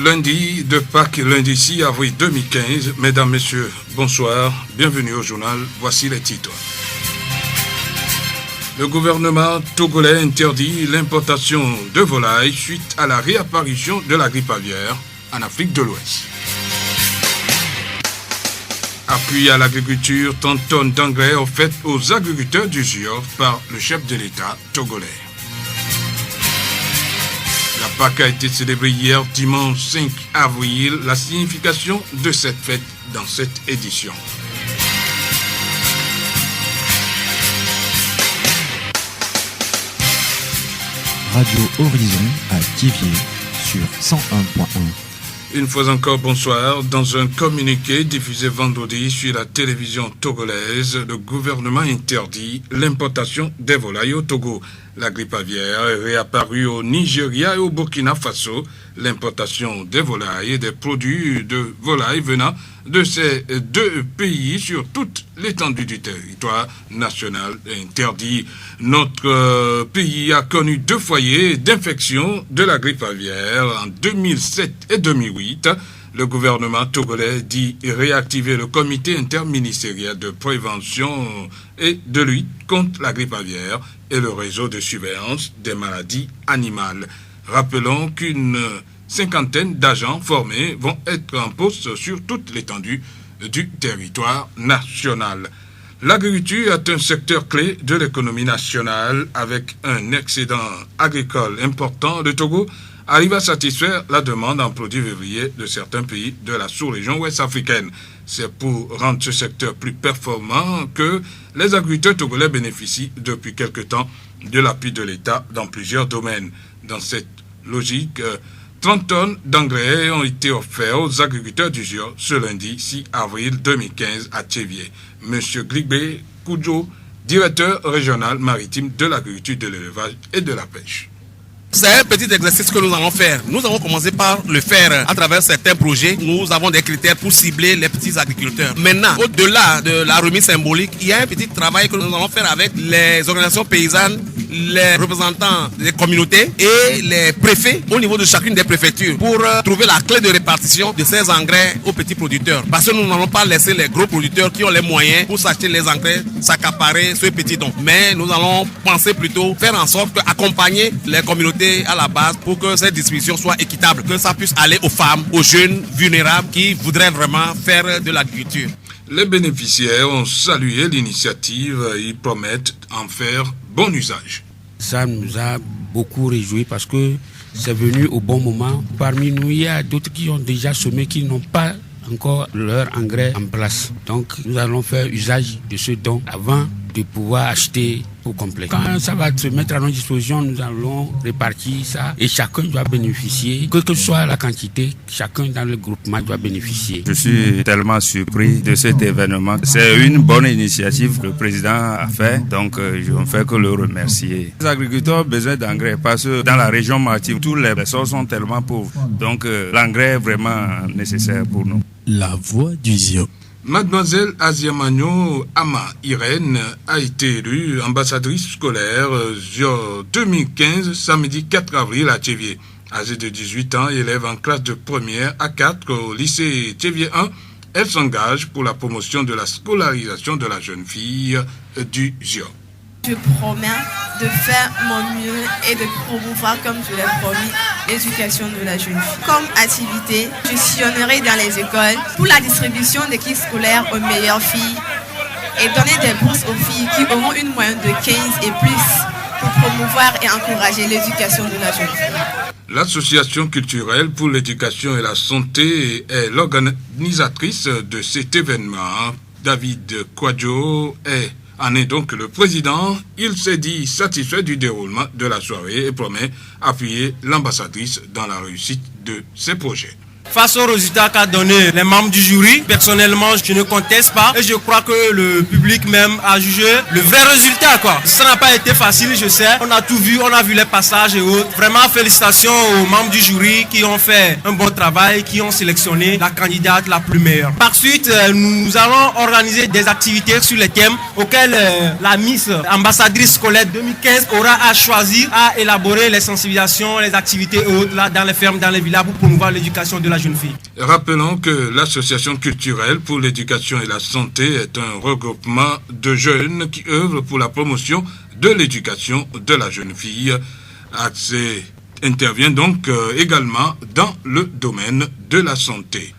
Lundi de Pâques, lundi 6 avril 2015. Mesdames, Messieurs, bonsoir. Bienvenue au journal. Voici les titres. Le gouvernement togolais interdit l'importation de volailles suite à la réapparition de la grippe aviaire en Afrique de l'Ouest. Appui à l'agriculture, 30 tonnes d'engrais offertes aux agriculteurs du Jure par le chef de l'État togolais. La Pâques a été célébrée hier, dimanche 5 avril. La signification de cette fête dans cette édition. Radio Horizon à Thiéviers sur 101.1. Une fois encore, bonsoir. Dans un communiqué diffusé vendredi sur la télévision togolaise, le gouvernement interdit l'importation des volailles au Togo. La grippe aviaire est réapparue au Nigeria et au Burkina Faso. L'importation des volailles et des produits de volailles venant de ces deux pays sur toute l'étendue du territoire national est interdit. Notre pays a connu 2 foyers d'infection de la grippe aviaire en 2007 et 2008. Le gouvernement togolais dit réactiver le comité interministériel de prévention et de lutte contre la grippe aviaire et le réseau de surveillance des maladies animales. Rappelons qu'une 50aine d'agents formés vont être en poste sur toute l'étendue du territoire national. L'agriculture est un secteur clé de l'économie nationale avec un excédent agricole important. Le Togo arrive à satisfaire la demande en produits vivriers de certains pays de la sous-région ouest africaine. C'est pour rendre ce secteur plus performant que les agriculteurs togolais bénéficient depuis quelque temps de l'appui de l'État dans plusieurs domaines. Dans cette logique, 30 tonnes d'engrais ont été offerts aux agriculteurs du Jure ce lundi 6 avril 2015 à Thiéviers. Monsieur Gligbe Koudjo, directeur régional maritime de l'agriculture, de l'élevage et de la pêche. C'est un petit exercice que nous allons faire. Nous avons commencé par le faire à travers certains projets. Nous avons des critères pour cibler les petits agriculteurs. Maintenant, au-delà de la remise symbolique, il y a un petit travail que nous allons faire avec les organisations paysannes, les représentants des communautés et les préfets au niveau de chacune des préfectures pour trouver la clé de répartition de ces engrais aux petits producteurs. Parce que nous n'allons pas laisser les gros producteurs qui ont les moyens pour s'acheter les engrais s'accaparer ce petit don. Mais nous allons penser plutôt faire en sorte d'accompagner les communautés à la base pour que cette distribution soit équitable, que ça puisse aller aux femmes, aux jeunes vulnérables qui voudraient vraiment faire de l'agriculture. Les bénéficiaires ont salué l'initiative et ils promettent en faire bon usage. Ça nous a beaucoup réjouis parce que c'est venu au bon moment. Parmi nous, il y a d'autres qui ont déjà semé, qui n'ont pas encore leur engrais en place. Donc nous allons faire usage de ce don avant de pouvoir acheter au complet. Quand ça va se mettre à notre disposition, nous allons répartir ça et chacun doit bénéficier, quelle que soit la quantité, chacun dans le groupement doit bénéficier. Je suis tellement surpris de cet événement. C'est une bonne initiative que le président a fait, donc je ne fais que le remercier. Les agriculteurs ont besoin d'engrais parce que dans la région maritime, tous les sols sont tellement pauvres. Donc l'engrais est vraiment nécessaire pour nous. La voix du Zio. Mademoiselle Aziamano Ama Irène a été élue ambassadrice scolaire en 2015, samedi 4 avril à Thiéviers. Âgée de 18 ans, élève en classe de première à 4 au lycée Thiéviers 1, elle s'engage pour la promotion de la scolarisation de la jeune fille du Jure. Je promets de faire mon mieux et de promouvoir, comme je l'ai promis, l'éducation de la jeune fille. Comme activité, je sillonnerai dans les écoles pour la distribution des kits scolaires aux meilleures filles et donner des bourses aux filles qui auront une moyenne de 15 et plus pour promouvoir et encourager l'éducation de la jeune fille. L'association culturelle pour l'éducation et la santé est l'organisatrice de cet événement. David Kwadjo en est donc le président. Il s'est dit satisfait du déroulement de la soirée et promet appuyer l'ambassadrice dans la réussite de ses projets. Face aux résultats qu'a donné les membres du jury, personnellement, je ne conteste pas et je crois que le public même a jugé le vrai résultat, quoi. Ça n'a pas été facile, je sais. On a tout vu, on a vu les passages et autres. Vraiment, félicitations aux membres du jury qui ont fait un bon travail, qui ont sélectionné la candidate la plus meilleure. Par suite, nous allons organiser des activités sur les thèmes auxquels la Miss ambassadrice scolaire 2015 aura à choisir, à élaborer les sensibilisations, les activités et autres là dans les fermes, dans les villages pour promouvoir l'éducation de la jeune fille. Rappelons que l'association culturelle pour l'éducation et la santé est un regroupement de jeunes qui œuvrent pour la promotion de l'éducation de la jeune fille. Accès intervient donc également dans le domaine de la santé.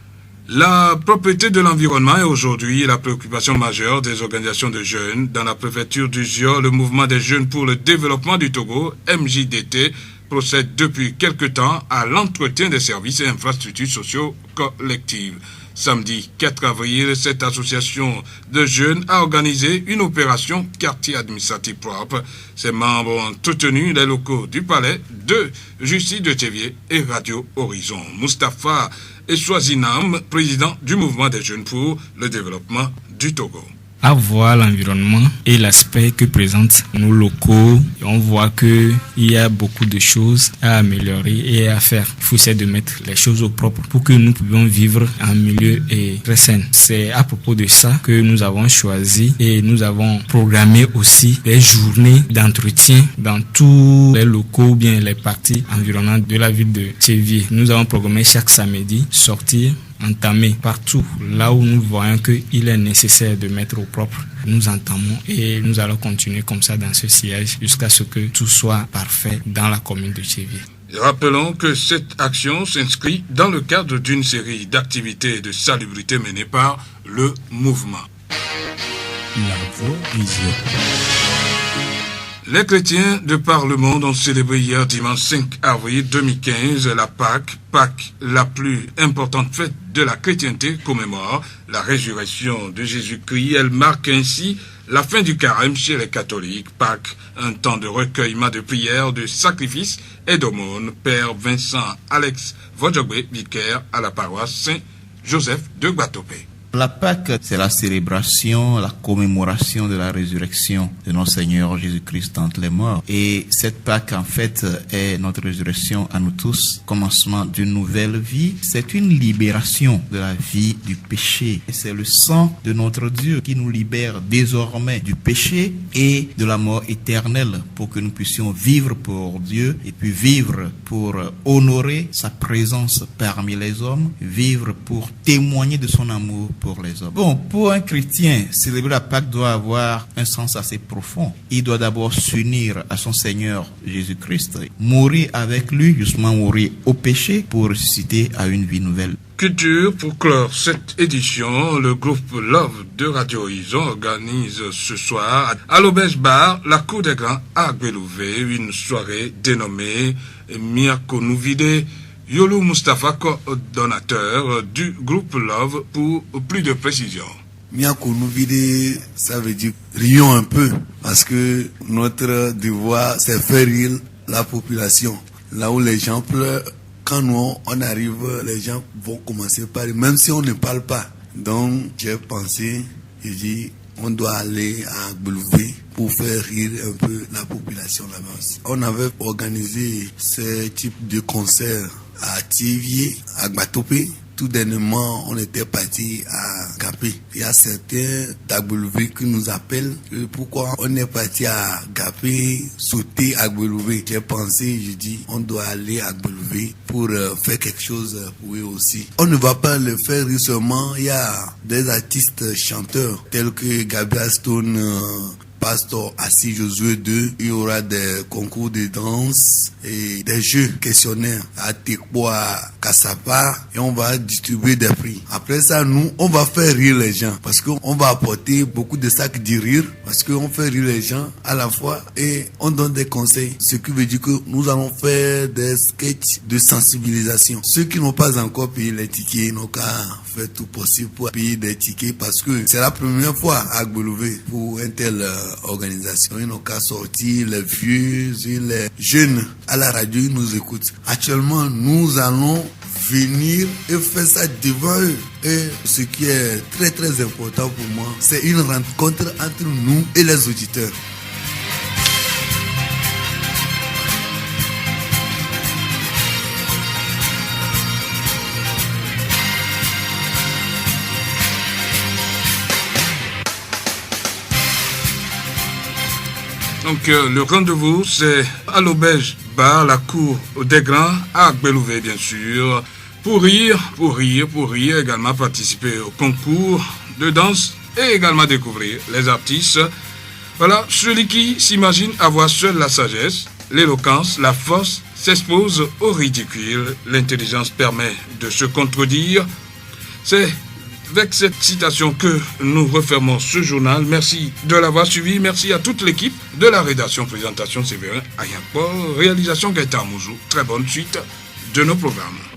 La propriété de l'environnement est aujourd'hui la préoccupation majeure des organisations de jeunes. Dans la préfecture du Zior, le mouvement des jeunes pour le développement du Togo, MJDT, procède depuis quelque temps à l'entretien des services et infrastructures sociaux collectives. Samedi 4 avril, cette association de jeunes a organisé une opération quartier administratif propre. Ses membres ont entretenu les locaux du palais de justice de Thévié et Radio Horizon. Mustapha Eswazinam, président du mouvement des jeunes pour le développement du Togo. À voir l'environnement et l'aspect que présentent nos locaux, on voit qu'il y a beaucoup de choses à améliorer et à faire. Il faut essayer de mettre les choses au propre pour que nous puissions vivre en milieu très sain. C'est à propos de ça que nous avons choisi et nous avons programmé aussi des journées d'entretien dans tous les locaux ou bien les parties environnantes de la ville de Thévié. Nous avons programmé chaque samedi sortir, entamer partout là où nous voyons qu'il est nécessaire de mettre au propre. Nous entamons et nous allons continuer comme ça dans ce sillage jusqu'à ce que tout soit parfait dans la commune de Thévié. Rappelons que cette action s'inscrit dans le cadre d'une série d'activités de salubrité menées par le mouvement. La voix du Zion. Les chrétiens de par le monde ont célébré hier dimanche 5 avril 2015 la Pâques, la plus importante fête de la chrétienté, commémore la résurrection de Jésus-Christ. Elle marque ainsi la fin du carême chez les catholiques. Pâques, un temps de recueillement, de prières, de sacrifices et d'aumônes. Père Vincent Alex Vodjogbe, vicaire à la paroisse Saint-Joseph de Guatopé. La Pâque, c'est la célébration, la commémoration de la résurrection de notre Seigneur Jésus-Christ d'entre les morts. Et cette Pâque, en fait, est notre résurrection à nous tous, commencement d'une nouvelle vie. C'est une libération de la vie du péché. Et c'est le sang de notre Dieu qui nous libère désormais du péché et de la mort éternelle pour que nous puissions vivre pour Dieu et puis vivre pour honorer sa présence parmi les hommes, vivre pour témoigner de son amour pour les hommes. Bon, pour un chrétien, célébrer la Pâque doit avoir un sens assez profond. Il doit d'abord s'unir à son Seigneur Jésus-Christ, mourir avec lui, justement mourir au péché pour ressusciter à une vie nouvelle. Culture, pour clore cette édition, le groupe Love de Radio Horizon organise ce soir à l'Auberge Bar, la Cour des Grands à Guelouvé, une soirée dénommée Miakonouvide. Yolo Mustapha, coordonnateur du groupe Love, pour plus de précisions. Miakonouvide, ça veut dire rions un peu, parce que notre devoir, c'est faire rire la population. Là où les gens pleurent, quand nous on arrive, les gens vont commencer par rire, même si on ne parle pas. Donc j'ai pensé, j'ai dit, on doit aller à Gbelouvé pour faire rire un peu la population là-bas. On avait organisé ce type de concert à Thévié, à Guatopé. Tout dernièrement, on était parti à Gapé. Il y a certains d'Agbelouvé qui nous appellent. Pourquoi on est parti à Gapé, sauter à Agbelouvé? J'ai pensé, je dis, on doit aller à Agbelouvé pour faire quelque chose pour eux aussi. On ne va pas le faire seulement. Il y a des artistes chanteurs tels que Gabriel Stone, Pasteur Assis Josué 2, il y aura des concours de danse et des jeux questionnaires à Tekbo, à Kassapa, et on va distribuer des prix. Après ça, nous, on va faire rire les gens parce qu'on va apporter beaucoup de sacs de rire parce qu'on fait rire les gens à la fois et on donne des conseils. Ce qui veut dire que nous allons faire des sketchs de sensibilisation. Ceux qui n'ont pas encore payé les tickets, ils n'ont qu'à faire tout possible pour payer des tickets parce que c'est la première fois à Gbelouvé pour un tel organisation. Ils n'ont qu'à sortir, les vieux et les jeunes à la radio, ils nous écoutent. Actuellement, nous allons venir et faire ça devant eux. Et ce qui est très très important pour moi, c'est une rencontre entre nous et les auditeurs. Donc le rendez-vous, c'est à l'Auberge Bar, la cour des Grands, à Belouvé bien sûr, pour rire, également participer au concours de danse et également découvrir les artistes. Voilà, celui qui s'imagine avoir seul la sagesse, l'éloquence, la force, s'expose au ridicule. L'intelligence permet de se contredire. C'est avec cette citation que nous refermons ce journal. Merci de l'avoir suivi. Merci à toute l'équipe de la rédaction. Présentation Séverin Ayampor, réalisation Gaëtan Mouzou. Très bonne suite de nos programmes.